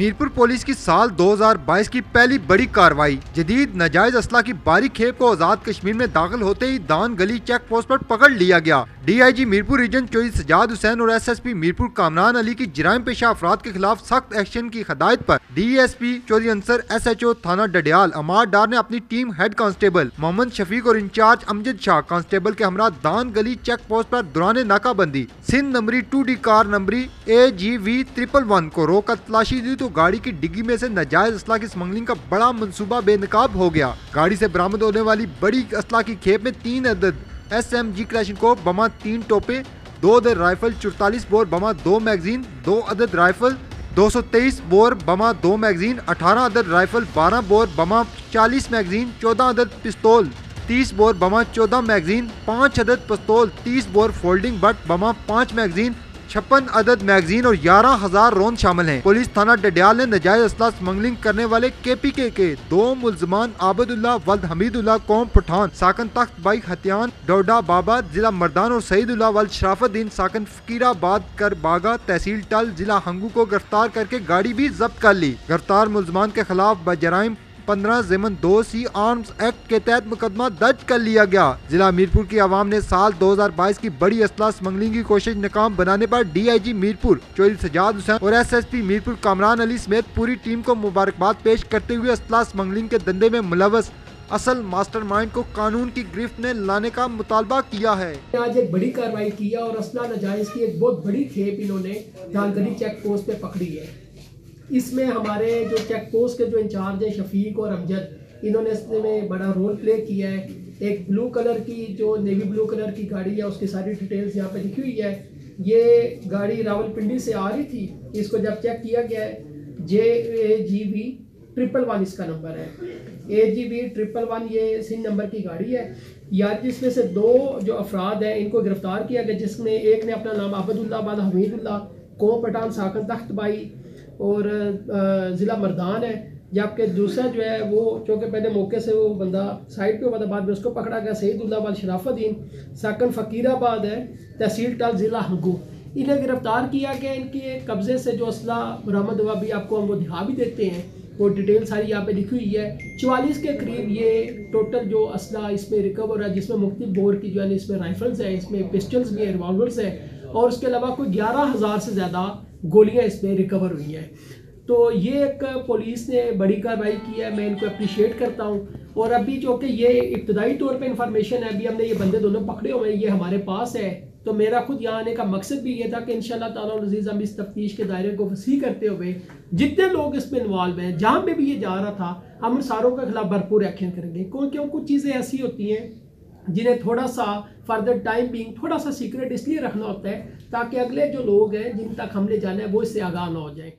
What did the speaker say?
Mirpur police की साल 2022 की पहली बड़ी कार्रवाई। जदीद नाजायज असला की बारी खेप को आजाद कश्मीर में दाखिल होते ही दान गली चेक पोस्ट पर पकड़ लिया गया। DIG मीरपुर रीजन चौधरी सजाद हुसैन और SSP मीरपुर कामरान अली की जराइम पेशा अफराद के खिलाफ सख्त एक्शन की हिदायत पर DSP चौधरी अंसर SHO थाना डडियाल अमार डार ने अपनी team head constable Mohammad Shafiq और इंचार्ज अमजद शाह कांस्टेबल के हमरा दान गली चेक पोस्ट पर दौरान नाकाबंदी सिंध नंबरी 2D कार नंबरी AGV 111 को रोक कर तलाशी दी तो गाड़ी की डिग्गी में से नाजायज असला की स्मगलिंग का बड़ा मंसूबा बेनकाब हो गया। गाड़ी से बरामद होने वाली बड़ी असला की खेप में 3 अदद SMG क्लैशनकोव बमा 3 टोपे 2 अदद राइफल 44 बोर बमा 2 मैगजीन 2 अदद राइफल 223 बोर बमा 2 मैगजीन 18 अदद राइफल 12 बोर बमा 40 मैगजीन 14 अदद पिस्तौल 30 बोर बमा 14 मैगजीन 5 अदद पिस्तौल 30 बोर फोल्डिंग बट बमा 5 मैगजीन 56 अदद मैगजीन और 11,000 रौंद शामिल हैं। पुलिस थाना डडियाल ने नाजायज असला स्मगलिंग करने वाले KPK के 2 मुलजमान आबदुल्ला वल्द हमीदुल्ला कौम पठान साकन तख्त बाई हत्यान डोडा बाबा जिला मर्दान और सईदुल्ला वल्द शराफुद्दीन साकन फकीराबाद कर बागा तहसील टल जिला हंगू को गिरफ्तार करके गाड़ी भी जब्त कर ली। गिरफ्तार मुलजमान के खिलाफ बजराइम 15 ज़ेमन 2C आर्म्स एक्ट के तहत मुकदमा दर्ज कर लिया गया। जिला मीरपुर की आवाम ने साल 2022 की बड़ी असला स्मगलिंग की कोशिश नाकाम बनाने पर DIG मीरपुर चौधरी सजाद हुसैन और SSP मीरपुर कामरान अली समेत पूरी टीम को मुबारकबाद पेश करते हुए असला स्मगलिंग के धंधे में मुलव्वस असल मास्टरमाइंड को कानून की गिरफ्त में लाने का मुतालबा किया है। आज एक बड़ी कार्रवाई की है और असला नाजायज की एक बहुत बड़ी खेप इन्होंने दानगली चेक पोस्ट पे पकड़ी है। इसमें हमारे जो चेक पोस्ट के जो इंचार्ज है शफीक और अमजद, इन्होंने इसमें बड़ा रोल प्ले किया है। एक ब्लू कलर की जो नेवी ब्लू कलर की गाड़ी है उसकी सारी डिटेल्स यहाँ पे लिखी हुई है। ये गाड़ी रावलपिंडी से आ रही थी। इसको जब चेक किया गया है JAGV 111 इसका नंबर है। AGV 111 ये सिंध नंबर की गाड़ी है यार। जिसमें से 2 जो अफराद हैं इनको गिरफ्तार किया गया, जिसमें एक ने अपना नाम आबदुल्ला वल्द हमीदुल्ला कौम पठान साकन तख्त बाई और ज़िला मर्दान है, जबकि दूसरा जो है वो चूँकि पहले मौके से वो बंदा साइड पे हुआ था, बाद में उसको पकड़ा गया सईदुल्ला वल्द शराफुद्दीन साकन फकीराबाद है तहसील टल ज़िला हंगू। इन्हें गिरफ्तार किया गया। इनके कब्ज़े से जो असला बरामद हुआ भी आपको हम वो दिखा भी देते हैं, वो डिटेल सारी यहाँ पे लिखी हुई है। 44 के करीब ये टोटल जो असला इसमें रिकवर है, जिसमें मुख्तलिफ बोर की जो है इसमें राइफल्स हैं, इसमें पिस्टल्स भी हैं, रिवॉल्वर्स हैं और उसके अलावा कोई 11,000 से ज़्यादा गोलियां इसमें रिकवर हुई हैं। तो ये एक पुलिस ने बड़ी कार्रवाई की है, मैं इनको अप्रिशिएट करता हूँ। और अभी जो कि ये इब्तदाई तौर पे इंफॉर्मेशन है, अभी हमने ये बंदे दोनों पकड़े हुए हैं, ये हमारे पास है। तो मेरा खुद यहाँ आने का मकसद भी ये था कि इंशाल्लाह ताला अज़ीज़ हम इस तफ्तीश के दायरे को वसी करते हुए जितने लोग इसमें इन्वॉल्व हैं, जहाँ पे भी ये जा रहा था, हम उन सारों के खिलाफ भरपूर एक्शन करेंगे। क्योंकि कुछ चीज़ें ऐसी होती हैं जिन्हें थोड़ा सा फर्दर टाइम बिंग थोड़ा सा सीक्रेट इसलिए रखना होता है ताकि अगले जो लोग हैं जिन तक हमने जाना है वो इससे आगाह ना हो जाए।